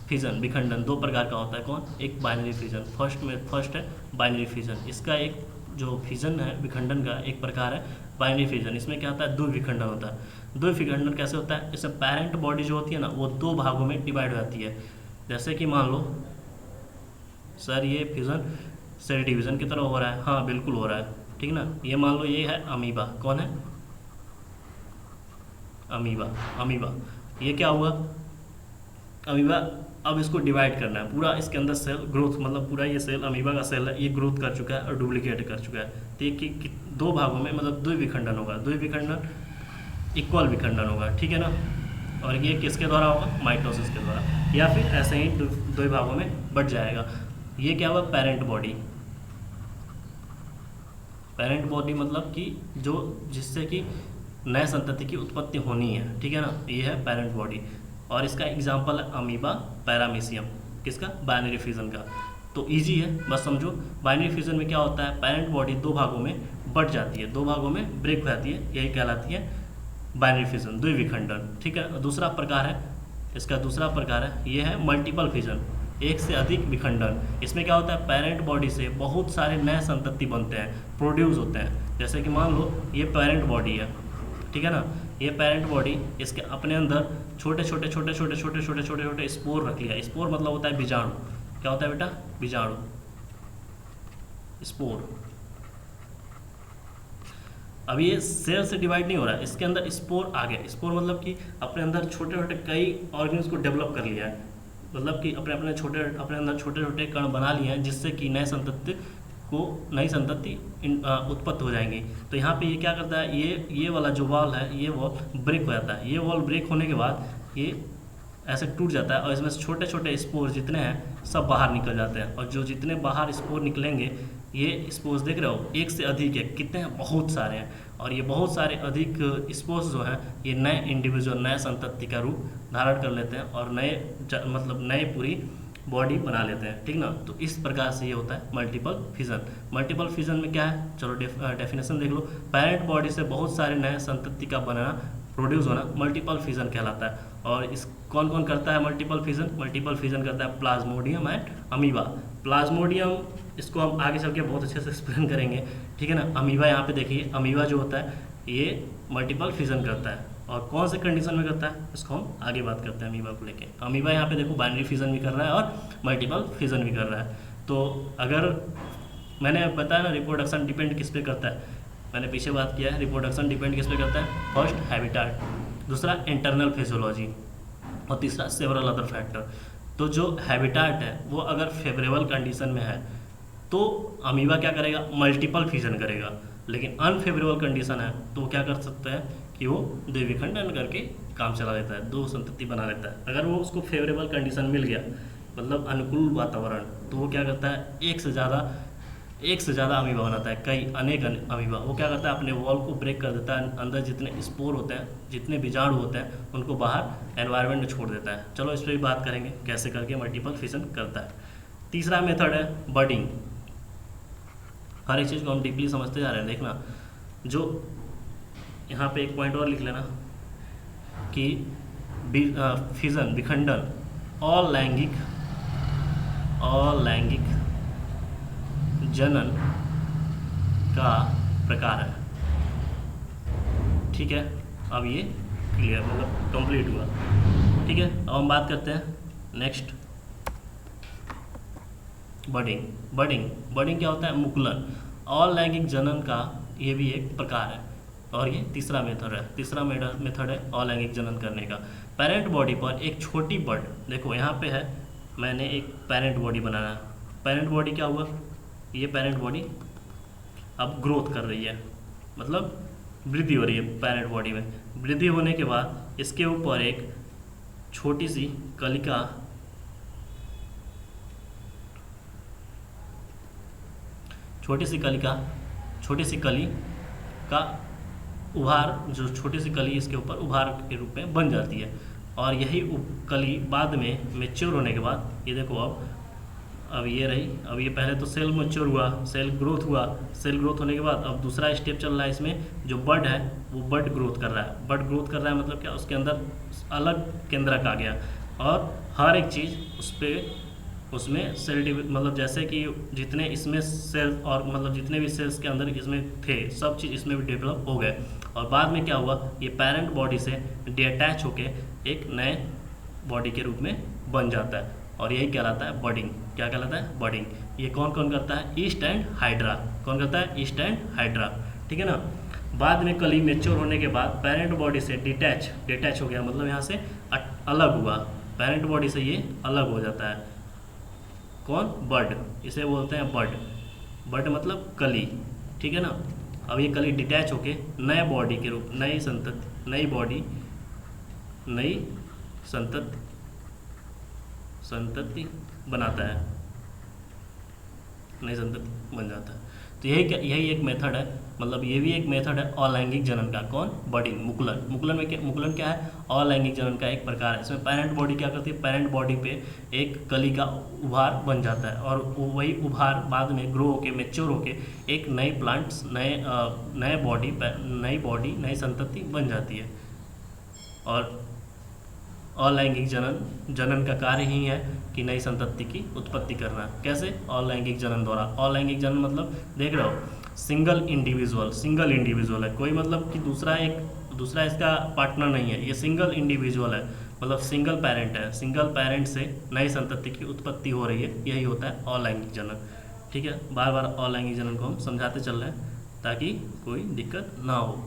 फिजन, विखंडन दो प्रकार का होता है, कौन, एक बाइनरी फिजन, फर्स्ट है बाइनरी फिजन। इसका एक जो फिजन है विखंडन का एक प्रकार है बाइनरी फिजन। इसमें क्या होता है, द्विविखंडन होता है। द्विविखंडन कैसे होता है, इसमें पेरेंट बॉडी जो होती है ना वो दो भागों में डिवाइड हो जाती है। जैसे कि मान लो सर ये फिजन सेल डिवीजन की तरह हो रहा है, हाँ बिल्कुल हो रहा है, ठीक ना। ये मान लो ये है अमीबा, कौन है, अमीबा, ये क्या हुआ, अमीबा। अब इसको डिवाइड करना है, पूरा इसके अंदर सेल ग्रोथ, मतलब पूरा ये सेल अमीबा का सेल है, ये ग्रोथ कर चुका है और डुप्लीकेट कर चुका है। तो ये दो भागों में मतलब द्विविखंडन होगा, द्विविखंडन इक्वल विखंडन होगा, ठीक है ना। और ये किसके द्वारा होगा, माइटोसिस के द्वारा, या फिर ऐसे ही दो भागों में बढ़ जाएगा। ये क्या हुआ, पेरेंट बॉडी मतलब कि जो जिससे कि नए संतति की उत्पत्ति होनी है, ठीक है ना, ये है पेरेंट बॉडी। और इसका एग्जाम्पल है अमीबा पैरामीशियम, किसका, बाइनरी फिजन का। तो तो इजी है, बस समझो। बाइनरी फ्यूजन में क्या होता है, पेरेंट बॉडी दो भागों में बट जाती है, दो भागों में ब्रेक हो जाती है, यही कहलाती है बाइनरी फ्यूजन, द्विविखंडन। ठीक है, दूसरा प्रकार है इसका, दूसरा प्रकार है ये है मल्टीपल फ्यूजन, एक से अधिक विखंडन। इसमें क्या होता है, पेरेंट बॉडी से बहुत सारे नए संतति बनते हैं, प्रोड्यूस होते हैं। जैसे कि मान लो ये पेरेंट बॉडी है, ठीक है ना, ये पेरेंट बॉडी, इसके अपने अंदर छोटे छोटे छोटे छोटे छोटे छोटे छोटे छोटे स्पोर रख लिया। स्पोर मतलब होता है बीजाणु। क्या होता है बेटा, बीजाणु, स्पोर। अब ये सेल से डिवाइड नहीं हो रहा है, इसके अंदर स्पोर आ गया। स्पोर मतलब कि अपने अंदर छोटे छोटे कई ऑर्गेन्स को डेवलप कर लिया है, मतलब कि अपने अंदर छोटे छोटे कण बना लिए हैं, जिससे कि नई संतति उत्पत्ति हो जाएंगी। तो यहाँ पे ये क्या करता है, ये वाला जो वॉल है, ये वॉल ब्रेक हो जाता है। ये वॉल ब्रेक होने के बाद ये ऐसे टूट जाता है और इसमें से छोटे छोटे स्पोर जितने हैं सब बाहर निकल जाते हैं। और जो जितने बाहर स्पोर निकलेंगे, ये स्पोर्स देख रहे हो, एक से अधिक है, कितने हैं, बहुत सारे हैं। और ये बहुत सारे अधिक स्पोर्स जो हैं, ये नए इंडिविजुअल, नए संतति का रूप धारण कर लेते हैं और नए पूरी बॉडी बना लेते हैं। ठीक ना, तो इस प्रकार से ये होता है मल्टीपल फ्यूजन। मल्टीपल फ्यूजन में क्या है, चलो डेफिनेशन देख लो। पेरेंट बॉडी से बहुत सारे नए संतति का बनना, प्रोड्यूस होना मल्टीपल फ्यूजन कहलाता है। और इस कौन कौन करता है मल्टीपल फ्यूजन? मल्टीपल फ्यूजन करता है प्लाज्मोडियम एंड अमीबा। प्लाज्मोडियम, इसको हम आगे चल के बहुत अच्छे से एक्सप्लेन करेंगे, ठीक है ना। अमीबा, यहाँ पे देखिए, अमीबा जो होता है ये मल्टीपल फ्यूजन करता है। और कौन से कंडीशन में करता है, इसको हम आगे बात करते हैं अमीबा को लेके। अमीबा यहाँ पे देखो बाइनरी फ्यूजन भी कर रहा है और मल्टीपल फ्यूजन भी कर रहा है। तो अगर मैंने बताया ना, रिप्रोडक्शन डिपेंड किस पे करता है, मैंने पीछे बात किया है, रिप्रोडक्शन डिपेंड किस पे करता है, फर्स्ट हैबिटाट, दूसरा इंटरनल फिजियोलॉजी और तीसरा सेवरल अदर फैक्टर। तो जो हैबिटाट है वो अगर फेवरेबल कंडीशन में है तो अमीबा क्या करेगा, मल्टीपल फ्यूजन करेगा। लेकिन अनफेवरेबल कंडीशन है तो वो क्या कर सकता है कि वो द्विविखंडन करके काम चला लेता है, दो संतति बना लेता है। अगर वो उसको फेवरेबल कंडीशन मिल गया, मतलब अनुकूल वातावरण, तो वो क्या करता है, एक से ज़्यादा अमीबा बनाता है, अनेक अमीबा। वो क्या करता है, अपने वॉल को ब्रेक कर देता है, अंदर जितने स्पोर होते हैं, जितने बीजाणु होते हैं, उनको बाहर एनवायरनमेंट में छोड़ देता है। चलो इस पर भी बात करेंगे कैसे करके मल्टीपल फ्यूजन करता है। तीसरा मेथड है बडिंग। हर एक चीज़ को हम डीपली समझते जा रहे हैं। देखना, जो यहाँ पे एक पॉइंट और लिख लेना कि फ्यूजन, विखंडन अलैंगिक जनन का प्रकार है। ठीक है, अब ये क्लियर, मतलब कंप्लीट हुआ। ठीक है, अब हम बात करते हैं नेक्स्ट, बडिंग क्या होता है, मुकुलन। अलैंगिक जनन का ये भी एक प्रकार है और ये तीसरा मेथड है। तीसरा मेथड है अलैंगिक जनन करने का। पेरेंट बॉडी पर एक छोटी बड, देखो यहाँ पे है, मैंने एक पेरेंट बॉडी बनाया। पेरेंट बॉडी क्या हुआ, ये पेरेंट बॉडी अब ग्रोथ कर रही है, मतलब वृद्धि हो रही है पेरेंट बॉडी में। वृद्धि होने के बाद इसके ऊपर एक छोटी सी कलिका, छोटी सी कली का उभार, जो छोटी सी कली इसके ऊपर उभार के रूप में बन जाती है। और यही कली बाद में मैच्योर होने के बाद, ये देखो अब ये रही, अब ये पहले तो सेल मैच्योर हुआ, सेल ग्रोथ होने के बाद अब दूसरा स्टेप चल रहा है इसमें, जो बड है वो बड ग्रोथ कर रहा है। बड ग्रोथ कर रहा है मतलब क्या, उसके अंदर अलग केंद्रक आ गया और हर एक चीज़ उसमें सेल मतलब जैसे कि जितने इसमें सेल्स और मतलब जितने भी सेल्स के अंदर इसमें थे, सब चीज़ इसमें भी डेवलप हो गए। और बाद में क्या हुआ, ये पेरेंट बॉडी से डिटैच होके एक नए बॉडी के रूप में बन जाता है और यही कहलाता है बडिंग। क्या कहलाता है, बडिंग। ये कौन कौन करता है, ईस्ट एंड हाइड्रा। कौन करता है, ईस्ट एंड हाइड्रा। ठीक है ना। बाद में कली मैच्योर होने के बाद पेरेंट बॉडी से डिटैच हो गया, मतलब यहाँ से अलग हुआ, पेरेंट बॉडी से ये अलग हो जाता है। कौन, बड, इसे बोलते हैं बड मतलब कली। ठीक है ना। अब ये कली डिटैच होके नए बॉडी के रूप, नई संतति बनाता है, नई संतति बन जाता है। तो यही एक मेथड है, मतलब ये भी एक मेथड है अलैंगिक जनन का। कौन? बडिंग, मुकुलन। मुकुलन क्या है? अलैंगिक जनन का एक प्रकार है। इसमें पेरेंट बॉडी क्या करती है? पेरेंट बॉडी पे एक कली का उभार बन जाता है और वही उभार बाद में ग्रो होके मैच्योर होके एक नई प्लांट्स, नए बॉडी नई संतति बन जाती है। और अलैंगिक जनन का कार्य ही है कि नई संतति की उत्पत्ति करना। कैसे? अलैंगिक जनन द्वारा। अलैंगिक जनन मतलब देख रहे हो, सिंगल इंडिविजुअल है, कोई मतलब कि दूसरा इसका पार्टनर नहीं है, ये सिंगल इंडिविजुअल है, मतलब सिंगल पेरेंट है। सिंगल पेरेंट से नई संतति की उत्पत्ति हो रही है, यही होता है अलैंगिक जनन। ठीक है, बार बार अलैंगिक जनन को हम समझाते चल रहे हैं ताकि कोई दिक्कत ना हो।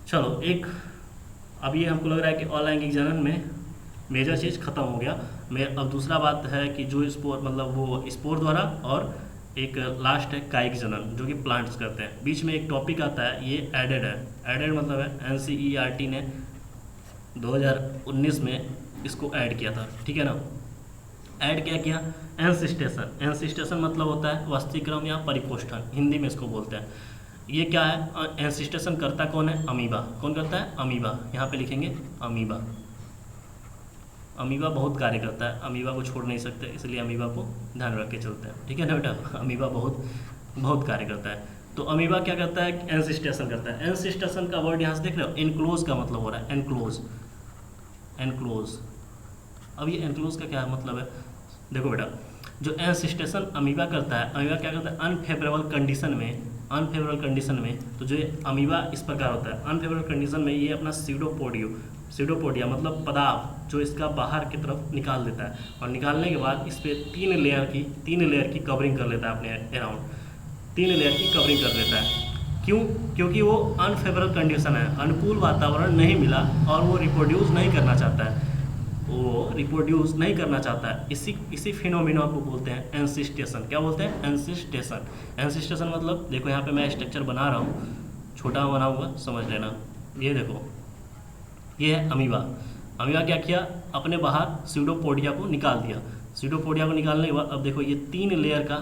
चलो, एक अब ये हमको लग रहा है कि अलैंगिक जनन में मेजर चीज़ खत्म हो गया। अब दूसरा बात है कि जो स्पोर, मतलब वो स्पोर द्वारा, और एक लास्ट है कायिक जनन जो कि प्लांट्स करते हैं। बीच में एक टॉपिक आता है, ये एडेड है। एडेड मतलब है NCERT ने 2019 में इसको ऐड किया था। ठीक है ना? ऐड क्या किया? एंसिस्टेशन मतलब होता है वस्तीक्रम या परिकोष्ठन, हिंदी में इसको बोलते हैं। ये क्या है? एंसिस्टेशन करता कौन है? अमीबा। कौन करता है? अमीबा। यहाँ पे लिखेंगे अमीबा। अमीबा बहुत कार्य करता है, अमीबा को छोड़ नहीं सकते, इसलिए अमीबा को ध्यान रख के चलते हैं। ठीक है ना बेटा? अमीबा बहुत कार्य करता है। तो अमीबा क्या करता है? एंसिस्टेशन करता है। एंसिस्टेशन का वर्ड यहाँ से देख रहे हो, एनक्लोज का मतलब हो रहा है एनक्लोज। अब ये एनक्लोज का क्या मतलब है? देखो बेटा, जो एंसिस्टेशन अमीबा करता है, अमीबा क्या करता है? अनफेवरेबल कंडीशन में तो जो अमीबा इस प्रकार होता है। अनफेवरेबल कंडीशन में ये अपना सीडोपोडिया मतलब पदार्थ जो इसका बाहर की तरफ निकाल देता है, और निकालने के बाद इस पर तीन लेयर की कवरिंग कर लेता है अपने अराउंड। 3 लेयर की कवरिंग कर लेता है। क्यों? क्योंकि वो अनफेवरेबल कंडीशन है, अनुकूल वातावरण नहीं मिला और वो रिप्रोड्यूस नहीं करना चाहता है। इसी फिनोमिना को बोलते हैं एंसिस्टेशन। क्या बोलते हैं? एंसिस्टेशन मतलब देखो, यहाँ पे मैं स्ट्रक्चर बना रहा हूँ, छोटा बनाऊंगा, समझ लेना। ये देखो, ये है अमीबा। क्या किया? अपने बाहर सीडोपोडिया को निकाल दिया। सीडोपोडिया को निकालने के बाद अब देखो, ये 3 लेयर का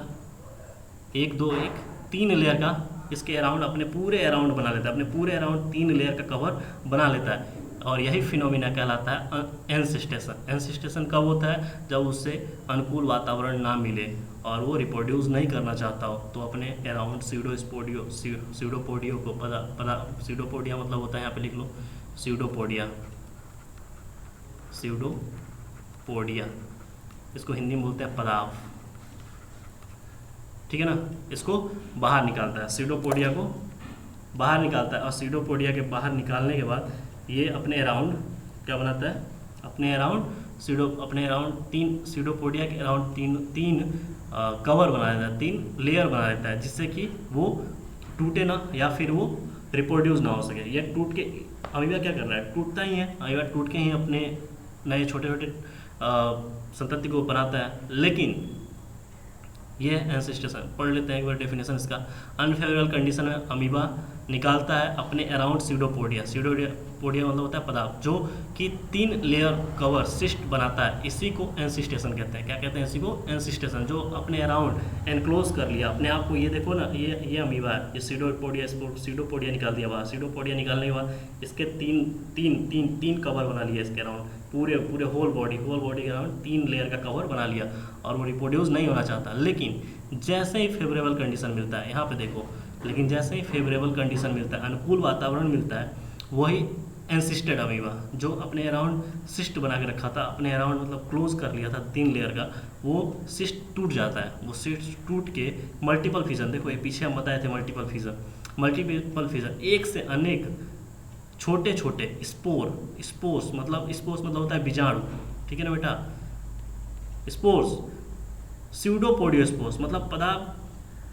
3 लेयर का इसके अराउंड, अपने पूरे अराउंड बना लेता है, अपने पूरे अराउंड 3 लेयर का कवर बना लेता है, और यही फिनोमिना कहलाता है एंसिस्टेशन। एंसिस्टेशन कब होता है? जब उससे अनुकूल वातावरण ना मिले और वो रिप्रोड्यूस नहीं करना चाहता हो, तो अपने अराउंड सीडोपोडियो को सीडोपोडिया मतलब होता है, यहाँ पे लिख लो सीडोपोडिया। इसको हिंदी में बोलते हैं पदार्थ। ठीक है ना? इसको बाहर निकालता है, सीडोपोडिया को बाहर निकालता है, और सीडोपोडिया के बाहर निकालने के बाद ये अपने अराउंड क्या बनाता है? अपने अराउंड सीडोपोडिया के अराउंड तीन कवर बना देता है, 3 लेयर बना देता है, जिससे कि वो टूटे ना या फिर वो रिप्रोड्यूस ना हो सके। ये टूट के अमीबा क्या कर रहा है? टूटता ही है। अमीबा टूट के ही अपने नए छोटे संतति को बनाता है। लेकिन ये है एंसिस्टेशन। पढ़ लेते हैं एक बार डेफिनेशन इसका। अनफेवरेबल कंडीशन में अमीबा निकालता है अपने अराउंड सीडोपोडिया मतलब होता है पदार्थ, जो कि 3 लेयर कवर सिस्ट बनाता है। इसी को एंसिस्टेशन कहते हैं। क्या कहते हैं? इसी को एंसिस्टेशन। जो अपने अराउंड एनक्लोज कर लिया अपने आप को। ये देखो ना, ये अमीबा है, ये सीडोपोडिया निकाल दिया बाहर। सीडोपोडिया निकालने के बाद इसके तीन कवर बना लिया इसके अराउंड, पूरे होल बॉडी के अराउंड 3 लेयर का कवर बना लिया, और वो रिप्रोड्यूस नहीं होना चाहता। लेकिन जैसे ही फेवरेबल कंडीशन मिलता है, यहाँ पे देखो, लेकिन जैसे ही फेवरेबल कंडीशन मिलता है, अनुकूल वातावरण मिलता है, वही एंसिस्टेड अमीबा जो अपने अराउंड सिस्ट बना के रखा था, अपने अराउंड मतलब क्लोज कर लिया था 3 लेयर का, वो सिस्ट टूट जाता है। वो सिस्ट टूट के मल्टीपल फिजन, देखो ये पीछे हम बताए थे मल्टीपल फिजन, एक से अनेक छोटे स्पोर्स मतलब होता है बीजाणु। ठीक है ना बेटा? स्पोर्स, स्यूडोपोडियोस्पोर्स मतलब पदार्थ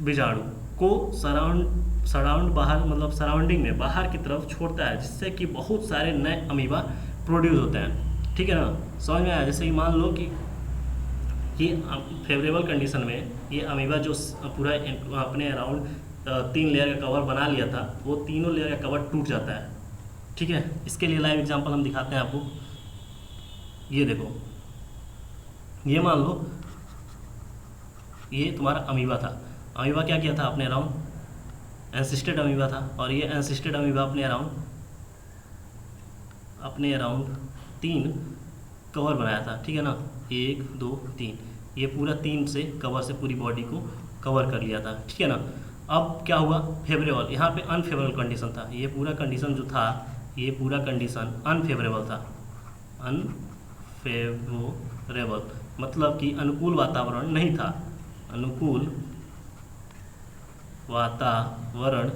बीजाणु को सराउंड बाहर मतलब सराउंडिंग में बाहर की तरफ छोड़ता है, जिससे कि बहुत सारे नए अमीबा प्रोड्यूस होते हैं। ठीक है ना? समझ में आया? जैसे कि मान लो कि फेवरेबल कंडीशन में ये अमीबा जो पूरा अपने अराउंड 3 लेयर का कवर बना लिया था, वो तीनों लेयर का कवर टूट जाता है। ठीक है? इसके लिए लाइव एग्जांपल हम दिखाते हैं आपको। ये देखो, ये मान लो ये तुम्हारा अमीबा था। अमीबा क्या किया था अपने अराउंड, एंसिस्टेड अमीबा था, और ये एंसिस्टेड अमीबा अपने अराउंड 3 कवर बनाया था, ठीक है ना, 1 2 3, ये पूरा 3 से कवर से पूरी बॉडी को कवर कर लिया था, ठीक है ना। अब क्या हुआ, फेवरेबल, यहाँ पे अनफेवरेबल कंडीशन था, ये पूरा कंडीशन जो था, ये पूरा कंडीशन अनफेवरेबल था, अनफेवरेबल मतलब कि अनुकूल वातावरण नहीं था, अनुकूल वातावरण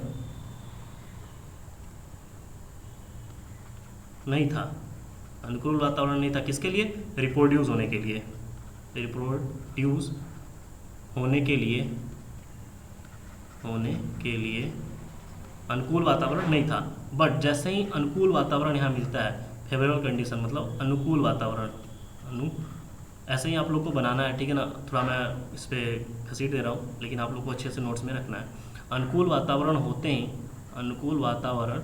नहीं था, अनुकूल वातावरण नहीं था किसके लिए, रिप्रोड्यूस होने के लिए, रिप्रोड्यूस होने के लिए अनुकूल वातावरण नहीं था। बट जैसे ही अनुकूल वातावरण यहाँ मिलता है, फेवरेबल कंडीशन मतलब अनुकूल वातावरण, ऐसे ही आप लोग को बनाना है, ठीक है ना। थोड़ा मैं इस पर घसीट दे रहा हूँ, लेकिन आप लोग को अच्छे से नोट्स में रखना है। अनुकूल वातावरण होते ही, अनुकूल वातावरण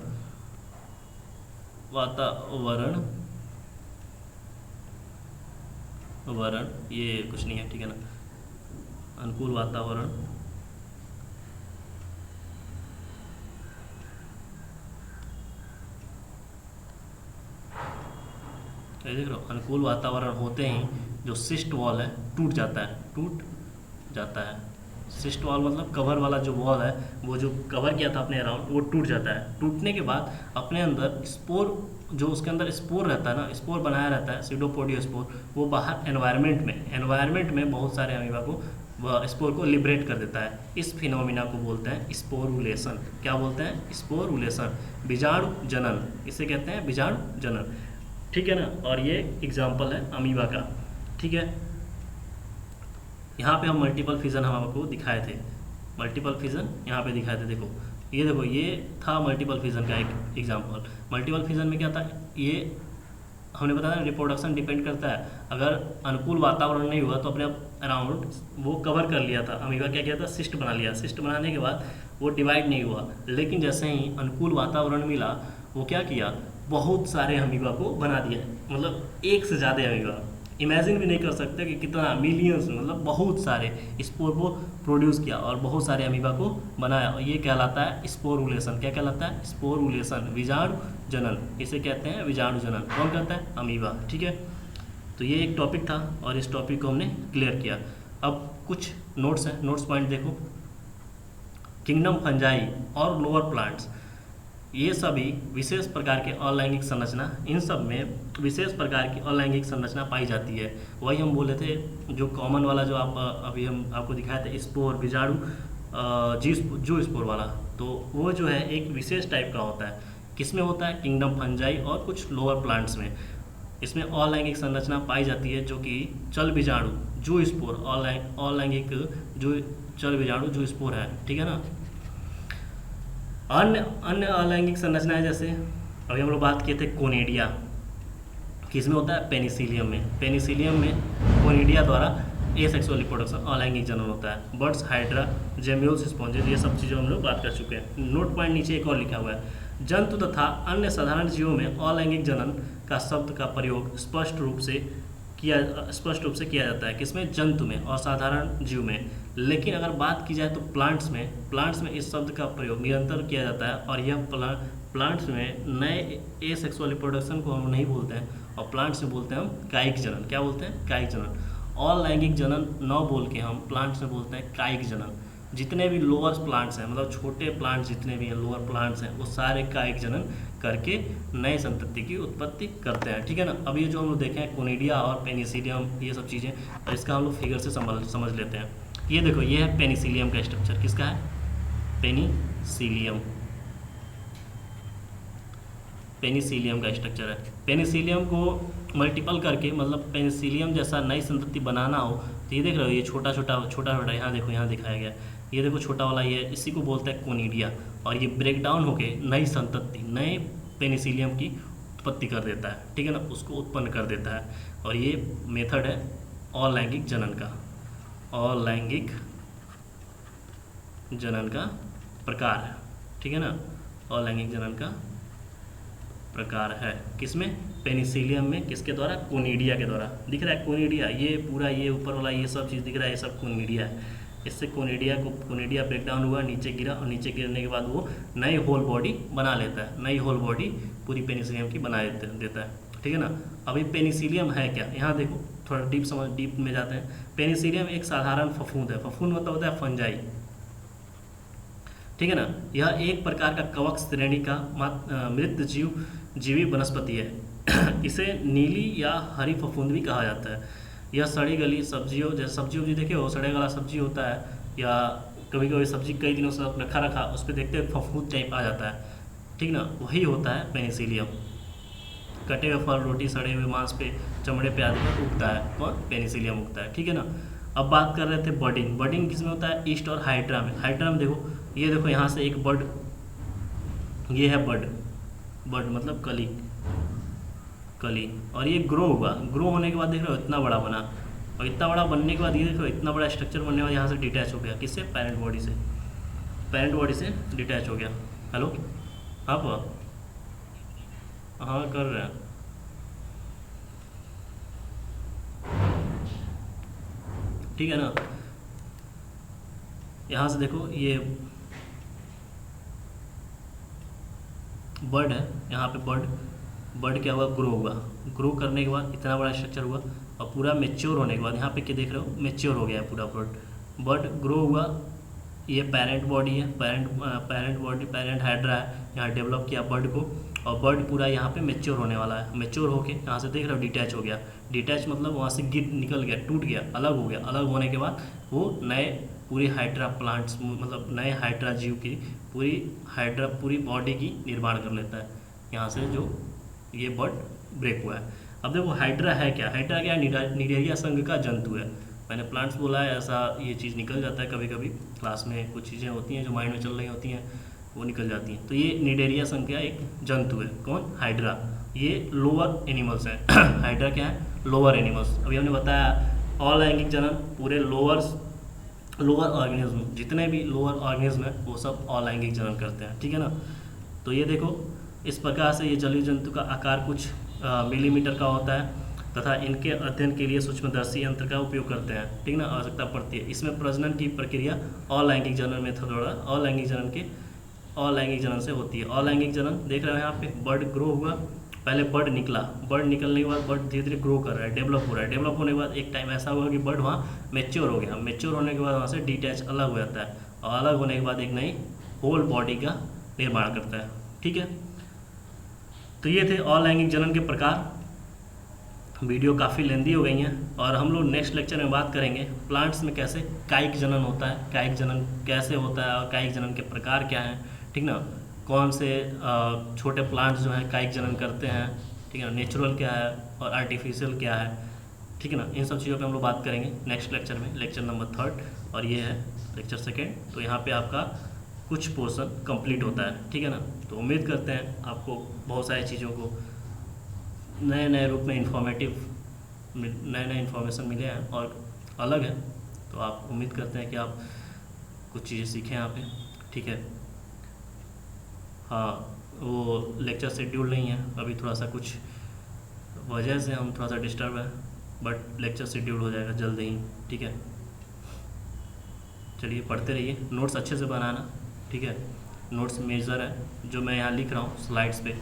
ये कुछ नहीं है, ठीक है ना, अनुकूल वातावरण देख रहे हो, अनुकूल वातावरण होते ही जो सिस्ट वॉल है टूट जाता है, सिस्ट वॉल मतलब कवर वाला जो वॉल है, वो जो कवर किया था अपने अराउंड, वो टूट जाता है। टूटने के बाद अपने अंदर स्पोर, जो उसके अंदर स्पोर रहता है ना, स्पोर बनाया रहता है, सीडोपोडियो स्पोर, वो बाहर एनवायरनमेंट में बहुत सारे अमीबा को, वह स्पोर को लिबरेट कर देता है। इस फिनोमिना को बोलते हैं स्पोरुलेशन। क्या बोलते हैं, स्पोरुलेशन, बीजाणु जनन, इसे कहते हैं बीजाणु जनन, ठीक है ना। और ये एग्जाम्पल है अमीबा का, ठीक है। यहाँ पे हम मल्टीपल फिजन हम आपको दिखाए थे, मल्टीपल फिजन यहाँ पे दिखाए थे, देखो ये, देखो ये था मल्टीपल फिजन का एक एग्जाम्पल। मल्टीपल फिजन में क्या था, ये हमने बताया रिप्रोडक्शन डिपेंड करता है, अगर अनुकूल वातावरण नहीं हुआ तो अपने अराउंड वो कवर कर लिया था, अमीबा क्या किया था, सिस्ट बना लिया, सिस्ट बनाने के बाद वो डिवाइड नहीं हुआ। लेकिन जैसे ही अनुकूल वातावरण मिला, वो क्या किया, बहुत सारे अमीबा को बना दिया, मतलब एक से ज़्यादा अमीबा, इमेजिन भी नहीं कर सकते कि कितना, मिलियंस, मतलब बहुत सारे स्पोर को प्रोड्यूस किया और बहुत सारे अमीबा को बनाया, और ये कहलाता है स्पोरुलेशन। क्या कहलाता है, स्पोरुलेशन, बीजाणु जनन, इसे कहते हैं बीजाणु जनन। कौन करता है, अमीबा, ठीक है। तो ये एक टॉपिक था और इस टॉपिक को हमने क्लियर किया। अब कुछ नोट्स हैं, नोट्स पॉइंट देखो। किंगडम फंजाई और लोअर प्लांट्स, ये सभी विशेष प्रकार के अलैंगिक संरचना, इन सब में विशेष प्रकार की अलैंगिक संरचना पाई जाती है। वही हम बोले थे, जो कॉमन वाला जो आप अभी हम आपको दिखाए थे, स्पोर, बीजाणु, जो स्पोर वाला, तो वो जो है एक विशेष टाइप का होता है। किस में होता है, किंगडम फंजाई और कुछ लोअर प्लांट्स में। इसमें अलैंगिक संरचना पाई जाती है, जो कि चल बीजाणु, जो स्पोर, अलैंगिक जो चल बीजाणु जो स्पोर है, ठीक है ना। अन्य अलैंगिक संरचनाएं, जैसे अभी हम लोग बात किए थे कोनिडिया, किसमें होता है, पेनिसिलियम में कोनिडिया द्वारा एसेक्सुअल रिप्रोडक्शन, अलैंगिक जनन होता है। बर्ड्स, हाइड्रा, जेम्यूल्स, स्पॉन्जेस, ये सब चीज़ें हम लोग बात कर चुके हैं। नोट पॉइंट नीचे एक और लिखा हुआ है, जंतु तथा अन्य साधारण जीवों में अलैंगिक जनन का शब्द का प्रयोग स्पष्ट रूप से किया जाता है। किसमें, जंतु में और साधारण जीव में। लेकिन अगर बात की जाए तो प्लांट्स में इस शब्द का प्रयोग निरंतर किया जाता है, और यह प्लांट्स में नए एसेक्सुअल रिप्रोडक्शन को हम नहीं बोलते हैं, और प्लांट्स में बोलते हैं हम कायिक जनन। क्या बोलते हैं, कायिक जनन। अलैंगिक जनन न बोल के हम प्लांट्स में बोलते हैं कायिक जनन। जितने भी लोअर प्लांट्स हैं, मतलब छोटे प्लांट्स जितने भी हैं, लोअर प्लांट्स हैं, वो सारे कायिक जनन करके नए संतति की उत्पत्ति करते हैं, ठीक है ना। अब ये जो हम लोग देखें कोनिडिया और पेनिसिलियम, ये सब चीज़ें, और इसका हम लोग फिगर से समझ लेते हैं। ये देखो, ये है पेनिसिलियम का स्ट्रक्चर, किसका है, पेनिसिलियम का स्ट्रक्चर है। पेनिसिलियम को मल्टीपल करके, मतलब पेनिसिलियम जैसा नई संतति बनाना हो, तो ये देख रहे हो, ये छोटा छोटा यहाँ देखो, यहाँ दिखाया गया, ये देखो छोटा वाला, ये इसी को बोलते हैं कोनिडिया, और ये ब्रेक डाउन होके नई संतति, नए पेनिसिलियम की उत्पत्ति कर देता है, ठीक है ना, उसको उत्पन्न कर देता है। और ये मेथड है अलैंगिक जनन का, अलैंगिक जनन का प्रकार है, ठीक है ना, अलैंगिक जनन का प्रकार है। किसमें, पेनिसिलियम में, किसके द्वारा, कोनिडिया के द्वारा। दिख रहा है कोनिडिया, ये पूरा, ये ऊपर वाला, ये सब चीज़ दिख रहा है, ये सब कोनिडिया है। इससे कोनिडिया ब्रेक डाउन हुआ, नीचे गिरा, और नीचे गिरने के बाद वो नई होल बॉडी बना लेता है, नई होल बॉडी पूरी पेनिसिलियम की बना देता है, ठीक है ना। अभी पेनिसिलियम है क्या, यहाँ देखो थोड़ा डीप में जाते हैं। पेनिसिलियम एक साधारण फफूंद है, फफूंद मतलब होता है फंजाई, ठीक है ना। यह एक प्रकार का कवक श्रेणी का मृत जीवी वनस्पति है। इसे नीली या हरी फफूंद भी कहा जाता है। यह सड़ी गली सब्जियों, जैसे सब्जी वब्जी देखे हो, सड़े गला सब्जी होता है, या कभी कभी सब्जी कई दिनों से रखा उस पर देखते हैं फफूंद टाइप आ जाता है, ठीक ना, वही होता है पेनिसिलियम। कटे हुए फल, रोटी, सड़े हुए मांस पे, चमड़े पे आदि पर उगता है, कौन, पेनिसिलियम उगता है, ठीक है ना। अब बात कर रहे थे बर्डिंग। बर्डिंग किसमें होता है, ईस्ट और हाइड्रा में। हाइड्रा में देखो, ये देखो यहाँ से एक बर्ड, ये है बर्ड मतलब कली, और ये ग्रो हुआ, ग्रो होने के बाद देख रहे हो इतना बड़ा बना, और इतना बड़ा बनने के बाद ये देखो इतना बड़ा स्ट्रक्चर बनने के बाद यहाँ से डिटैच हो गया, किससे, पेरेंट बॉडी से डिटैच हो गया। हेलो, आप, हाँ कर रहे हैं, ठीक है ना। यहाँ से देखो ये बर्ड है, यहाँ पे बर्ड क्या हुआ, ग्रो करने के बाद इतना बड़ा स्ट्रक्चर हुआ, और पूरा मेच्योर होने के बाद यहाँ पे क्या देख रहे हो, मेच्योर हो गया है पूरा बर्ड ग्रो हुआ। ये पेरेंट बॉडी है, पेरेंट हाइड्रा है, यहाँ डेवलप किया बर्ड को, और बर्ड पूरा यहाँ पे मेच्योर होने वाला है। मेच्योर होके यहाँ से देख रहे हो डिटैच हो गया। डिटैच मतलब वहाँ से निकल गया, टूट गया, अलग हो गया। अलग होने के बाद वो नए पूरी हाइड्रा प्लांट्स, मतलब नए हाइड्रा जीव की पूरी बॉडी की निर्माण कर लेता है, यहाँ से जो ये बर्ड ब्रेक हुआ है। अब देखो हाइड्रा है क्या, निडेरिया संघ का जंतु है। मैंने प्लांट्स बोला है, ऐसा ये चीज़ निकल जाता है कभी कभी, क्लास में कुछ चीज़ें होती हैं जो माइंड में चल रही होती हैं वो निकल जाती हैं। तो ये निडेरिया संघ का एक जंतु है, कौन, हाइड्रा। ये लोअर एनिमल्स हैं। हाइड्रा क्या है, लोअर एनिमल्स। अभी हमने बताया अलैंगिक जनन, पूरे लोअर ऑर्गेनिज्म, जितने भी लोअर ऑर्गेनिज्म है वो सब अलैंगिक जनन करते हैं, ठीक है ना। तो ये देखो इस प्रकार से ये जलीय जंतु का आकार कुछ मिलीमीटर का होता है, तथा इनके अध्ययन के लिए सूक्ष्मदर्शी यंत्र का उपयोग करते हैं, ठीक ना, आवश्यकता पड़ती है। इसमें प्रजनन की प्रक्रिया अलैंगिक जनन मेथड द्वारा अलैंगिक जनन से होती है। अलैंगिक जनन देख रहे हो यहाँ पे, बर्ड ग्रो हुआ, पहले बर्ड निकलने के बाद बर्ड धीरे धीरे ग्रो कर रहा है, डेवलप हो रहा है। डेवलप होने के बाद एक टाइम ऐसा हुआ कि बर्ड वहाँ मेच्योर हो गया। मेच्योर होने के बाद वहाँ से डिटैच अलग हो जाता है, और अलग होने के बाद एक नई होल बॉडी का निर्माण करता है, ठीक है। तो ये थे अलैंगिक जनन के प्रकार। वीडियो काफ़ी लेंदी हो गई हैं, और हम लोग नेक्स्ट लेक्चर में बात करेंगे प्लांट्स में कैसे कायिक जनन होता है, कायिक जनन कैसे होता है, और कायिक जनन के प्रकार क्या हैं, ठीक ना, कौन से छोटे प्लांट्स जो हैं कायिक जनन करते हैं, ठीक है ना, नेचुरल क्या है और आर्टिफिशियल क्या है, ठीक है ना। इन सब चीज़ों पे हम लोग बात करेंगे नेक्स्ट लेक्चर में, लेक्चर नंबर 3, और ये है लेक्चर 2। तो यहाँ पे आपका कुछ पोर्शन कंप्लीट होता है, ठीक है ना। तो उम्मीद करते हैं आपको बहुत सारी चीज़ों को नए रूप में नए इन्फॉर्मेशन मिले हैं और अलग है। तो आप उम्मीद करते हैं कि आप कुछ चीज़ें सीखें यहाँ पे, ठीक है। हाँ, वो लेक्चर शेड्यूल नहीं है अभी, थोड़ा सा कुछ वजह से हम थोड़ा सा डिस्टर्ब है, बट लेक्चर शेड्यूल हो जाएगा जल्द ही, ठीक है। चलिए पढ़ते रहिए, नोट्स अच्छे से बनाना, ठीक है। नोट्स मेजर है जो मैं यहाँ लिख रहा हूँ स्लाइड्स पे,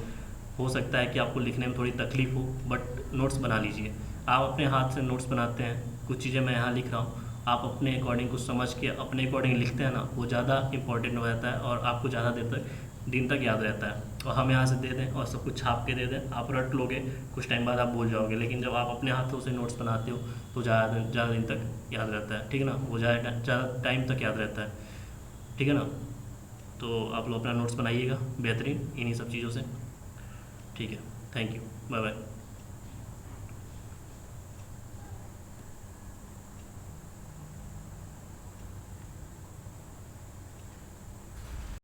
हो सकता है कि आपको लिखने में थोड़ी तकलीफ हो, बट नोट्स बना लीजिए। आप अपने हाथ से नोट्स बनाते हैं, कुछ चीज़ें मैं यहाँ लिख रहा हूँ, आप अपने अकॉर्डिंग कुछ समझ के अपने अकॉर्डिंग लिखते हैं ना, वो ज़्यादा इंपॉर्टेंट हो जाता है और आपको ज़्यादा दिन तक याद रहता है। और हम यहाँ से दे दें और सब कुछ छाप के दे दें, आप रट लोगे, कुछ टाइम बाद आप भूल जाओगे। लेकिन जब आप अपने हाथों से नोट्स बनाते हो तो ज़्यादा दिन तक याद रहता है, ठीक है ना, वो ज़्यादा टाइम तक याद रहता है, ठीक है ना। तो आप लोग अपना नोट्स बनाइएगा बेहतरीन इन्हीं सब चीज़ों से, ठीक है। Thank you, bye bye.